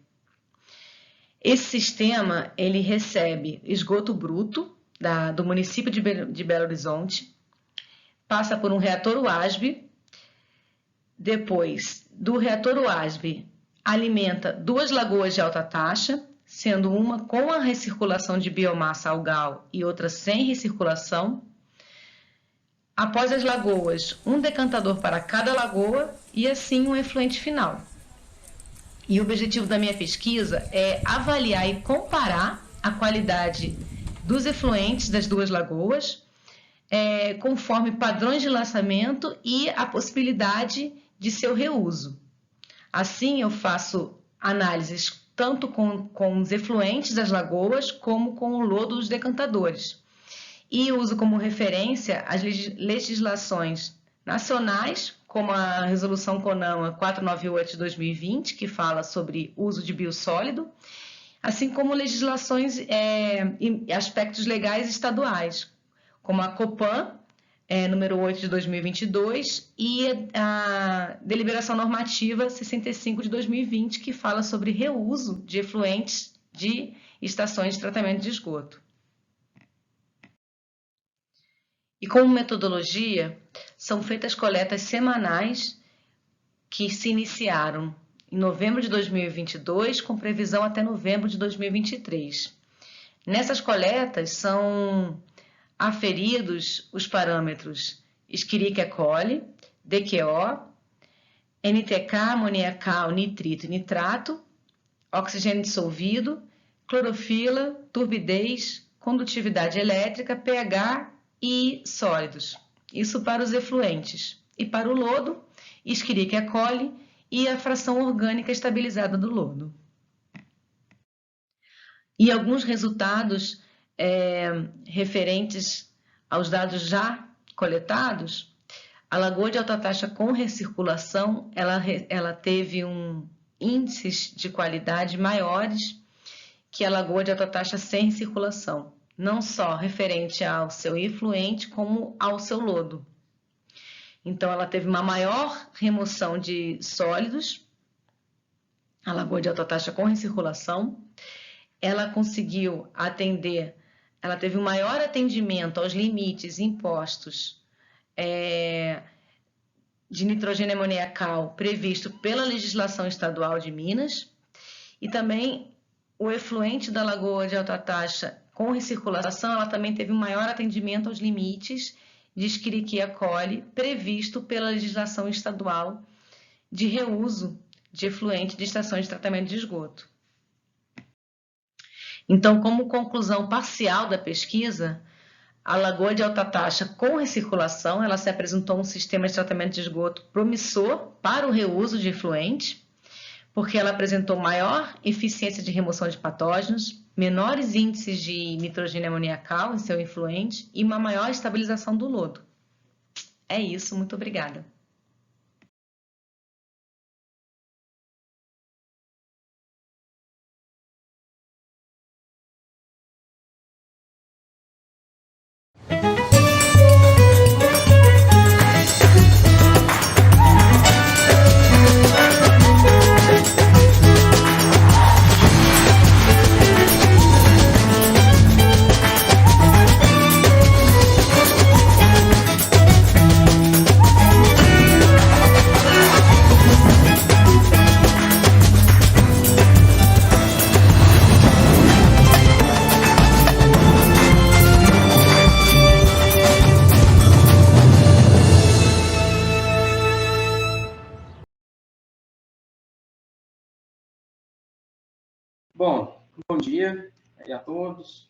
Esse sistema ele recebe esgoto bruto do município de Belo Horizonte, passa por um reator UASB, depois do reator UASB alimenta 2 lagoas de alta taxa, sendo uma com a recirculação de biomassa algal e outra sem recirculação. Após as lagoas, um decantador para cada lagoa e assim um efluente final. E o objetivo da minha pesquisa é avaliar e comparar a qualidade dos efluentes das 2 lagoas, conforme padrões de lançamento e a possibilidade de seu reuso. Assim, eu faço análises tanto com os efluentes das lagoas, como com o lodo dos decantadores. E uso como referência as legislações nacionais, como a Resolução CONAMA 498 de 2020, que fala sobre uso de biossólido, assim como legislações e aspectos legais estaduais, como a COPAN, número 8 de 2022, e a Deliberação Normativa 65 de 2020, que fala sobre reuso de efluentes de estações de tratamento de esgoto. E como metodologia, são feitas coletas semanais que se iniciaram em novembro de 2022, com previsão até novembro de 2023. Nessas coletas são aferidos os parâmetros Escherichia coli, DQO, NTK, amoniacal, nitrito e nitrato, oxigênio dissolvido, clorofila, turbidez, condutividade elétrica, pH e sólidos. Isso para os efluentes. E para o lodo, Escherichia coli e a fração orgânica estabilizada do lodo. E alguns resultados referentes aos dados já coletados, a lagoa de alta taxa com recirculação, ela teve índices de qualidade maiores que a lagoa de alta taxa sem recirculação, não só referente ao seu efluente, como ao seu lodo. Então, ela teve uma maior remoção de sólidos, a lagoa de alta taxa com recirculação, ela conseguiu atender, ela teve um maior atendimento aos limites impostos de nitrogênio amoniacal previsto pela legislação estadual de Minas, e também o efluente da lagoa de alta taxa com recirculação, ela também teve um maior atendimento aos limites de Escherichia coli previsto pela legislação estadual de reuso de efluente de estações de tratamento de esgoto. Então, como conclusão parcial da pesquisa, a lagoa de alta taxa com recirculação, ela se apresentou um sistema de tratamento de esgoto promissor para o reuso de efluente, porque ela apresentou maior eficiência de remoção de patógenos, menores índices de nitrogênio amoniacal em seu efluente e uma maior estabilização do lodo. É isso, muito obrigada. Bom dia a todos.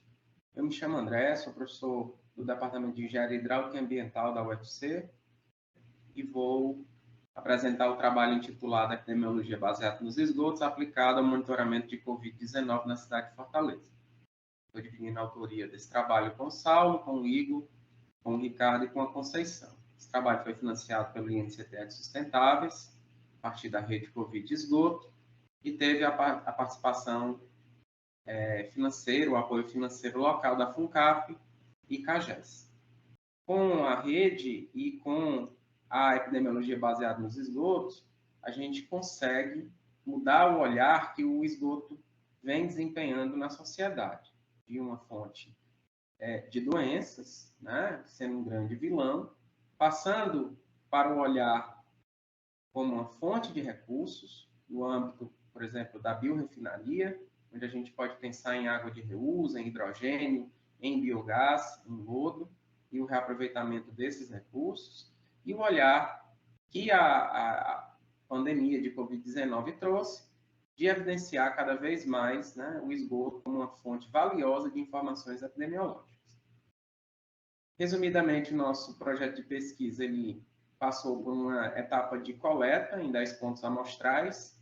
Eu me chamo André, sou professor do Departamento de Engenharia Hidráulica e Ambiental da UFC e vou apresentar o trabalho intitulado Epidemiologia baseada nos esgotos aplicado ao monitoramento de Covid-19 na cidade de Fortaleza. Estou dividindo a autoria desse trabalho com o Saulo, com o Igor, com o Ricardo e com a Conceição. Esse trabalho foi financiado pelo INCTE Sustentáveis, a partir da rede Covid Esgoto, e teve a participação financeira, o apoio financeiro local da FUNCAP e CAGES. com a rede e com a epidemiologia baseada nos esgotos, a gente consegue mudar o olhar que o esgoto vem desempenhando na sociedade, de uma fonte de doenças, né, sendo um grande vilão, passando para o olhar como uma fonte de recursos, no âmbito, por exemplo, da biorefinaria, onde a gente pode pensar em água de reuso, em hidrogênio, em biogás, em lodo, e o reaproveitamento desses recursos, e o olhar que a pandemia de Covid-19 trouxe, de evidenciar cada vez mais, né, o esgoto como uma fonte valiosa de informações epidemiológicas. Resumidamente, o nosso projeto de pesquisa ele passou por uma etapa de coleta em 10 pontos amostrais,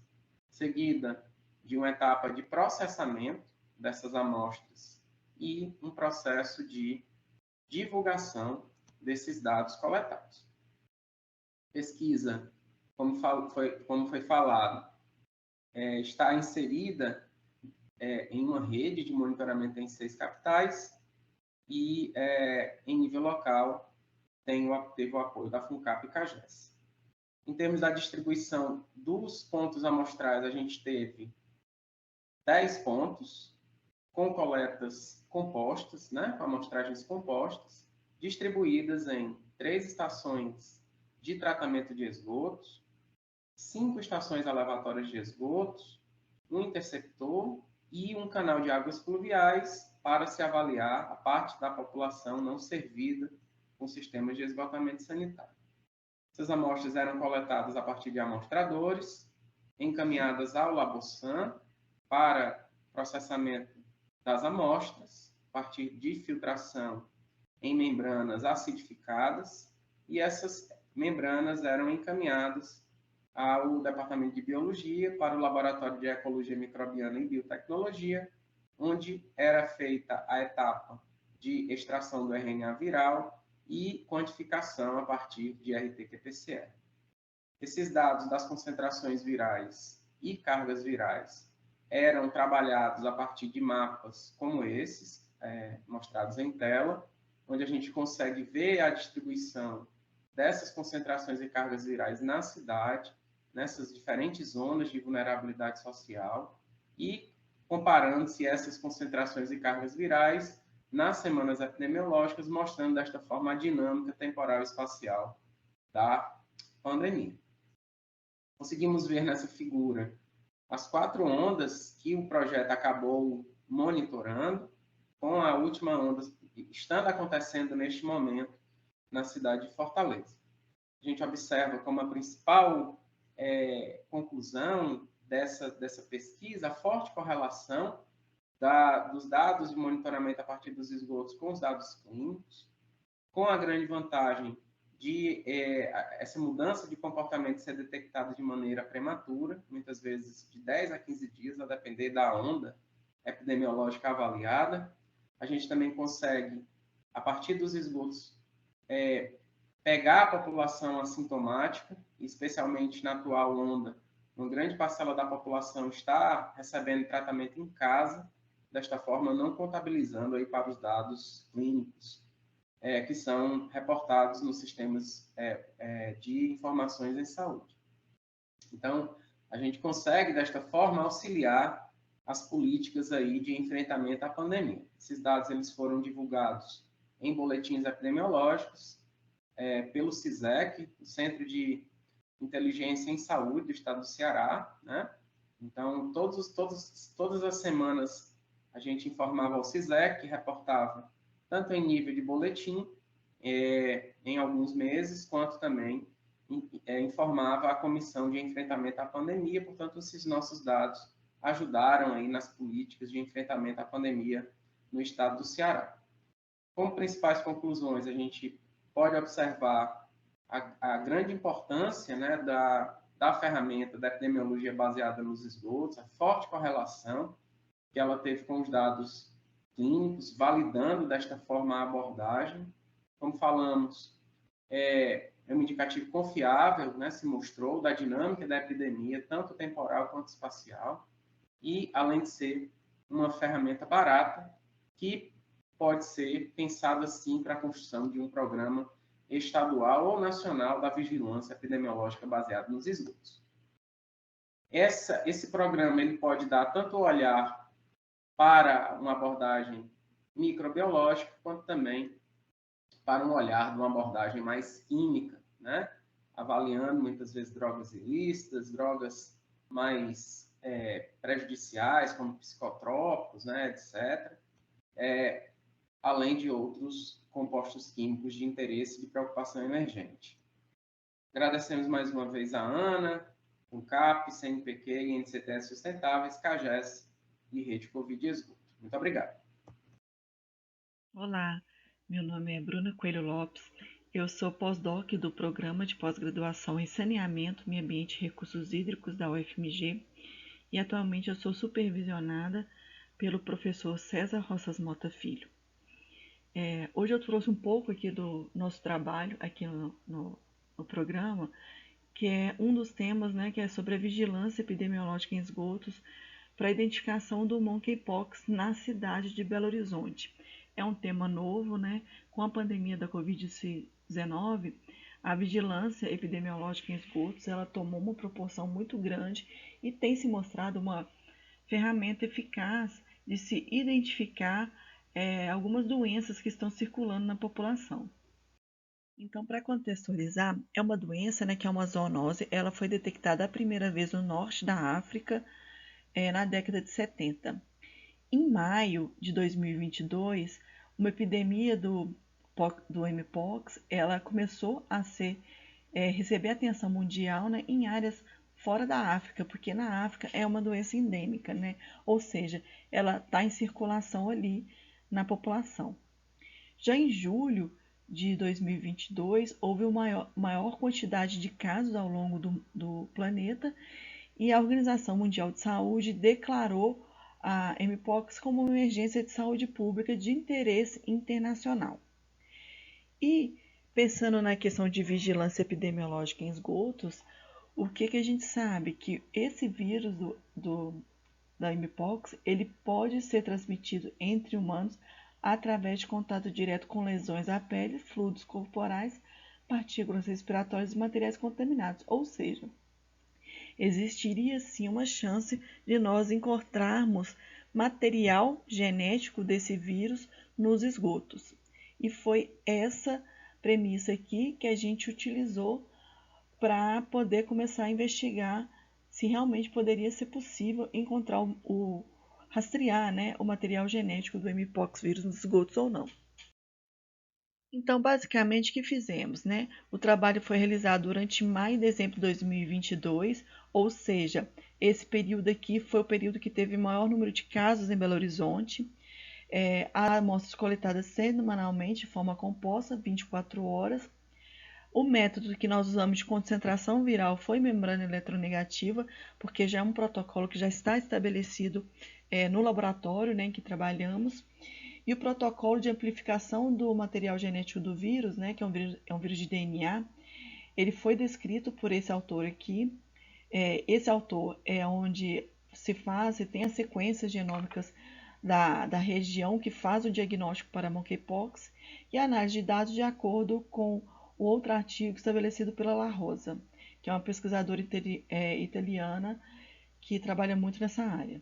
seguida de uma etapa de processamento dessas amostras e um processo de divulgação desses dados coletados. Pesquisa, como foi falado, está inserida em uma rede de monitoramento em 6 capitais e, em nível local, teve o apoio da FUNCAP e CAGES. Em termos da distribuição dos pontos amostrais, a gente teve 10 pontos com coletas compostas, né, com amostragens compostas, distribuídas em 3 estações de tratamento de esgotos, 5 estações elevatórias de esgotos, um interceptor e um canal de águas pluviais para se avaliar a parte da população não servida com sistemas de esgotamento sanitário. Essas amostras eram coletadas a partir de amostradores, encaminhadas ao LaboSan para processamento das amostras, a partir de filtração em membranas acidificadas, e essas membranas eram encaminhadas ao Departamento de Biologia, para o Laboratório de Ecologia Microbiana e Biotecnologia, onde era feita a etapa de extração do RNA viral e quantificação a partir de RT-qPCR. Esses dados das concentrações virais e cargas virais eram trabalhados a partir de mapas como esses, mostrados em tela, onde a gente consegue ver a distribuição dessas concentrações e cargas virais na cidade, nessas diferentes zonas de vulnerabilidade social, e comparando-se essas concentrações e cargas virais nas semanas epidemiológicas, mostrando desta forma a dinâmica temporal e espacial da pandemia. Conseguimos ver nessa figura as 4 ondas que o projeto acabou monitorando, com a última onda estando acontecendo neste momento na cidade de Fortaleza. A gente observa como a principal conclusão dessa pesquisa a forte correlação dos dados de monitoramento a partir dos esgotos com os dados clínicos, com a grande vantagem de essa mudança de comportamento ser detectada de maneira prematura, muitas vezes de 10 a 15 dias, a depender da onda epidemiológica avaliada. A gente também consegue, a partir dos esgotos, pegar a população assintomática, especialmente na atual onda, uma grande parcela da população está recebendo tratamento em casa, desta forma não contabilizando aí para os dados clínicos que são reportados nos sistemas de informações em saúde. Então, a gente consegue, desta forma, auxiliar as políticas aí de enfrentamento à pandemia. Esses dados eles foram divulgados em boletins epidemiológicos pelo CISEC, o Centro de Inteligência em Saúde do Estado do Ceará, né? Então, todas as semanas a gente informava ao CISEC, que reportava tanto em nível de boletim, em alguns meses, quanto também informava a Comissão de Enfrentamento à Pandemia. Portanto, esses nossos dados ajudaram aí nas políticas de enfrentamento à pandemia no estado do Ceará. Como principais conclusões, a gente pode observar a grande importância, né, da ferramenta da epidemiologia baseada nos esgotos, a forte correlação que ela teve com os dados clínicos, validando desta forma a abordagem. Como falamos, é um indicativo confiável, né, se mostrou, da dinâmica da epidemia, tanto temporal quanto espacial, e além de ser uma ferramenta barata, que pode ser pensado assim para a construção de um programa estadual ou nacional da vigilância epidemiológica baseado nos esgotos. Esse programa ele pode dar tanto olhar para uma abordagem microbiológica, quanto também para um olhar de uma abordagem mais química, né? Avaliando muitas vezes drogas ilícitas, drogas mais prejudiciais, como psicotrópicos, né, etc., além de outros compostos químicos de interesse e de preocupação emergente. Agradecemos mais uma vez a Ana, o CAP, CNPq e NCTS Sustentáveis, CAGES e Rede Covid e Esgoto. Muito obrigado. Olá, meu nome é Bruna Coelho Lopes, eu sou pós-doc do Programa de Pós-Graduação em Saneamento, Meio Ambiente e Recursos Hídricos da UFMG e atualmente eu sou supervisionada pelo professor César Roças Mota Filho. Hoje eu trouxe um pouco aqui do nosso trabalho aqui no programa, que é um dos temas, né, que é sobre a vigilância epidemiológica em esgotos para a identificação do monkeypox na cidade de Belo Horizonte. É um tema novo, né? Com a pandemia da Covid-19, a vigilância epidemiológica em esgotos ela tomou uma proporção muito grande e tem se mostrado uma ferramenta eficaz de se identificar algumas doenças que estão circulando na população. Então, para contextualizar, é uma doença, né, que é uma zoonose, ela foi detectada a primeira vez no norte da África na década de 70. Em maio de 2022, uma epidemia do mpox, ela começou a receber atenção mundial, né, em áreas fora da África, porque na África é uma doença endêmica, né? Ou seja, ela está em circulação ali na população. Já em julho de 2022, houve uma maior quantidade de casos ao longo do planeta e a Organização Mundial de Saúde declarou a mpox como uma emergência de saúde pública de interesse internacional. E, pensando na questão de vigilância epidemiológica em esgotos, o que a gente sabe? Que esse vírus da mpox, ele pode ser transmitido entre humanos através de contato direto com lesões à pele, fluidos corporais, partículas respiratórias e materiais contaminados, ou seja, existiria sim uma chance de nós encontrarmos material genético desse vírus nos esgotos. E foi essa premissa aqui que a gente utilizou para poder começar a investigar se realmente poderia ser possível encontrar rastrear, né, o material genético do mpox vírus nos esgotos ou não. Então, basicamente, o que fizemos, né? O trabalho foi realizado durante maio e dezembro de 2022, ou seja, esse período aqui foi o período que teve maior número de casos em Belo Horizonte. Amostras coletadas semanalmente de forma composta, 24 horas. O método que nós usamos de concentração viral foi membrana eletronegativa, porque já é um protocolo que já está estabelecido no laboratório, né, em que trabalhamos. E o protocolo de amplificação do material genético do vírus, né, que é um vírus de DNA, ele foi descrito por esse autor aqui. Esse autor é onde se tem as sequências genômicas da região que faz o diagnóstico para monkeypox e a análise de dados de acordo com o outro artigo estabelecido pela La Rosa, que é uma pesquisadora italiana que trabalha muito nessa área.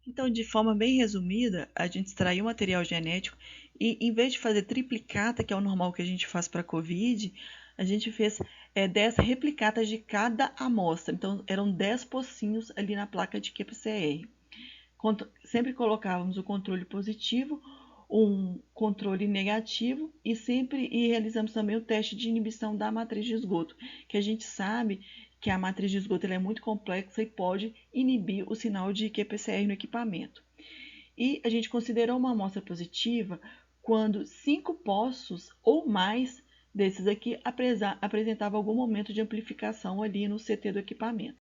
Então, de forma bem resumida, a gente extraiu o material genético e, em vez de fazer triplicata, que é o normal que a gente faz para a COVID, a gente fez 10 replicatas de cada amostra. Então, eram 10 pocinhos ali na placa de qPCR. Sempre colocávamos o controle positivo, um controle negativo e realizamos também o teste de inibição da matriz de esgoto, que a gente sabe que a matriz de esgoto é muito complexa e pode inibir o sinal de qPCR no equipamento. E a gente considerou uma amostra positiva quando 5 poços ou mais desses aqui apresentavam algum momento de amplificação ali no CT do equipamento.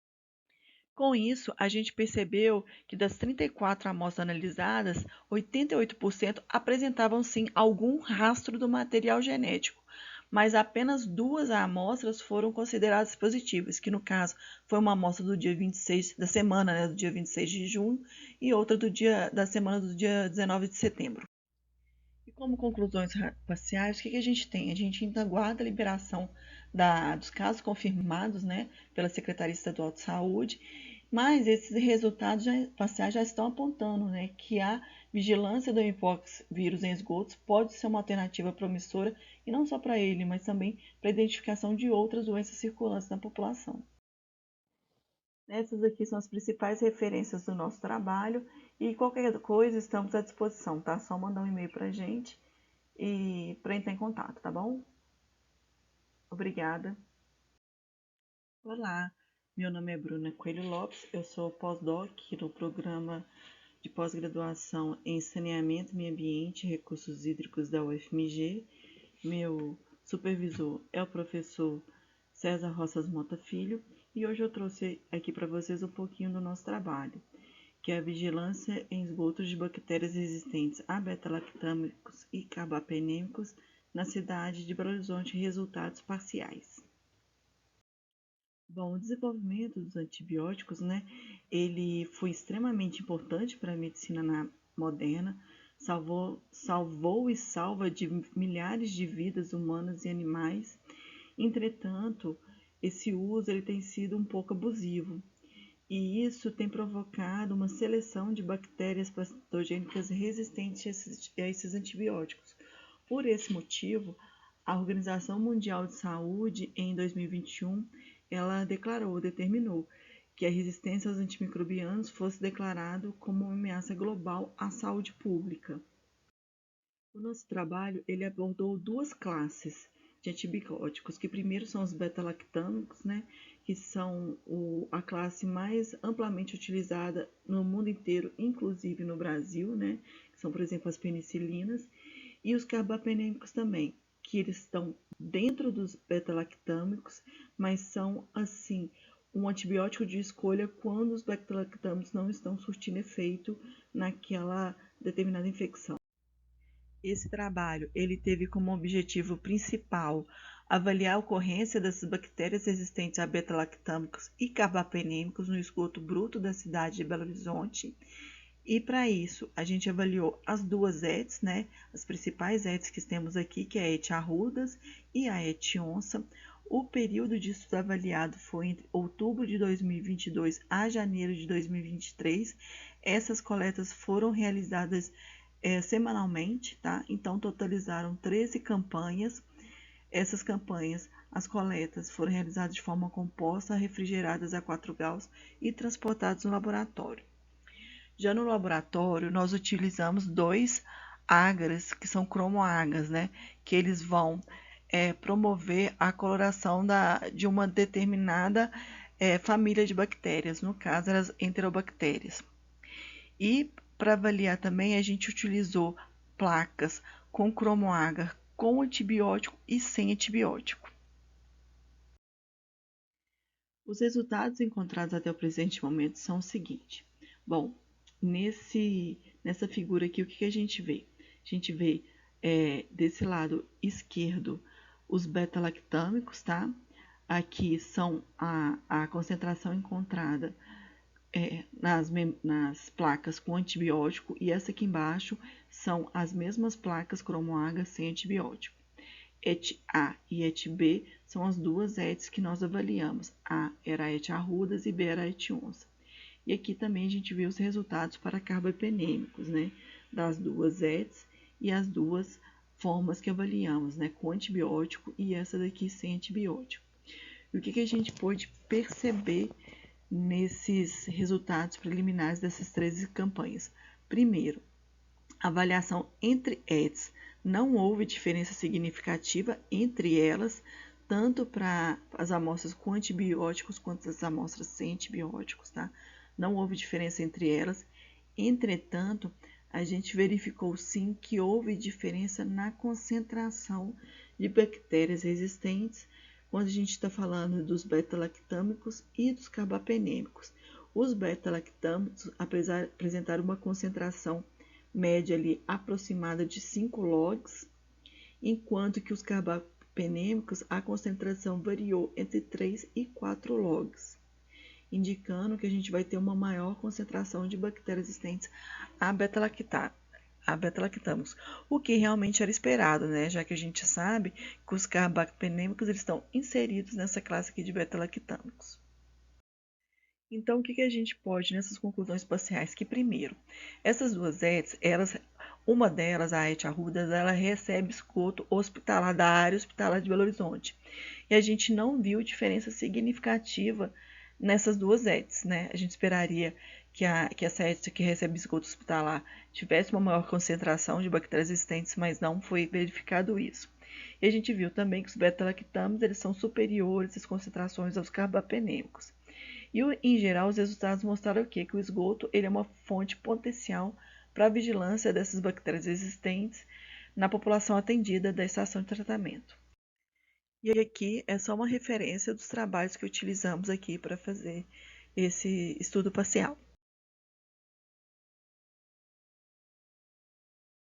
Com isso, a gente percebeu que das 34 amostras analisadas, 88% apresentavam sim algum rastro do material genético, mas apenas 2 amostras foram consideradas positivas, que no caso foi uma amostra do dia 26 da semana, né, do dia 26 de junho, e outra da semana do dia 19 de setembro. E como conclusões parciais, o que a gente tem? A gente ainda aguarda a liberação dos casos confirmados, né, pela Secretaria Estadual de Saúde, mas esses resultados parciais já estão apontando, né, que a vigilância do mpox vírus em esgotos pode ser uma alternativa promissora, e não só para ele, mas também para a identificação de outras doenças circulantes na população. Essas aqui são as principais referências do nosso trabalho, e qualquer coisa estamos à disposição, tá? Só mandar um e-mail para a gente e para entrar em contato, tá bom? Obrigada. Olá, meu nome é Bruna Coelho Lopes, eu sou pós-doc no programa de pós-graduação em Saneamento, Meio Ambiente e Recursos Hídricos da UFMG. Meu supervisor é o professor César Roças Mota Filho, e hoje eu trouxe aqui para vocês um pouquinho do nosso trabalho, que é a vigilância em esgotos de bactérias resistentes a beta-lactâmicos e carbapenêmicos na cidade de Belo Horizonte, resultados parciais. Bom, o desenvolvimento dos antibióticos, né, ele foi extremamente importante para a medicina moderna, salvou e salva de milhares de vidas humanas e animais. Entretanto, esse uso ele tem sido um pouco abusivo, e isso tem provocado uma seleção de bactérias patogênicas resistentes a esses antibióticos. Por esse motivo, a Organização Mundial de Saúde, em 2021, ela determinou que a resistência aos antimicrobianos fosse declarado como uma ameaça global à saúde pública. O nosso trabalho ele abordou 2 classes de antibióticos, que primeiro são os beta-lactâmicos, né, que são a classe mais amplamente utilizada no mundo inteiro, inclusive no Brasil, né, que são, por exemplo, as penicilinas, e os carbapenêmicos também, que eles estão dentro dos beta-lactâmicos, mas são, assim, um antibiótico de escolha quando os beta-lactâmicos não estão surtindo efeito naquela determinada infecção. Esse trabalho ele teve como objetivo principal avaliar a ocorrência dessas bactérias resistentes a beta-lactâmicos e carbapenêmicos no esgoto bruto da cidade de Belo Horizonte. E para isso, a gente avaliou as 2 ETs, né? As principais ETs que temos aqui, que é a ET arrudas e a ET onça. O período de estudo avaliado foi entre outubro de 2022 a janeiro de 2023. Essas coletas foram realizadas semanalmente, tá? Então, totalizaram 13 campanhas. Essas campanhas, as coletas foram realizadas de forma composta, refrigeradas a 4 graus e transportadas no laboratório. Já no laboratório, nós utilizamos 2 ágares, que são cromoagas, né? Que eles vão promover a coloração de uma determinada família de bactérias, no caso, as enterobactérias. E para avaliar também, a gente utilizou placas com cromoagar com antibiótico e sem antibiótico. Os resultados encontrados até o presente momento são os seguintes. Bom, nessa figura aqui, o que a gente vê? A gente vê desse lado esquerdo os beta-lactâmicos, tá? Aqui são a concentração encontrada nas placas com antibiótico, e essa aqui embaixo são as mesmas placas cromoagas sem antibiótico. ET A e ET B são as 2 ETs que nós avaliamos. A era a ET arrudas e B era a ET onça. E aqui também a gente vê os resultados para carbapenêmicos, né? Das 2 ETs e as 2 formas que avaliamos, né? Com antibiótico e essa daqui sem antibiótico. E o que a gente pôde perceber nesses resultados preliminares dessas 13 campanhas? Primeiro, avaliação entre ETs. Não houve diferença significativa entre elas, tanto para as amostras com antibióticos quanto as amostras sem antibióticos, tá? Não houve diferença entre elas. Entretanto, a gente verificou sim que houve diferença na concentração de bactérias resistentes quando a gente está falando dos beta-lactâmicos e dos carbapenêmicos. Os beta-lactâmicos apresentaram uma concentração média ali aproximada de 5 logs, enquanto que os penêmicos, a concentração variou entre 3 e 4 logs, indicando que a gente vai ter uma maior concentração de bactérias resistentes a beta-lactamos, o que realmente era esperado, né? Já que a gente sabe que os carbacpenêmicos eles estão inseridos nessa classe aqui de beta-lactâmicos. Então, o que a gente pode nessas conclusões parciais? Que primeiro, essas duas ETs, uma delas, a ET Arrudas, ela recebe esgoto hospitalar da área hospitalar de Belo Horizonte. E a gente não viu diferença significativa nessas duas ETs, né? A gente esperaria que essa ET que recebe esgoto hospitalar tivesse uma maior concentração de bactérias resistentes, mas não foi verificado isso. E a gente viu também que os beta-lactamos eles são superiores às concentrações aos carbapenêmicos. E, em geral, os resultados mostraram o quê? Que o esgoto ele é uma fonte potencial para a vigilância dessas bactérias existentes na população atendida da estação de tratamento. E aqui é só uma referência dos trabalhos que utilizamos aqui para fazer esse estudo parcial.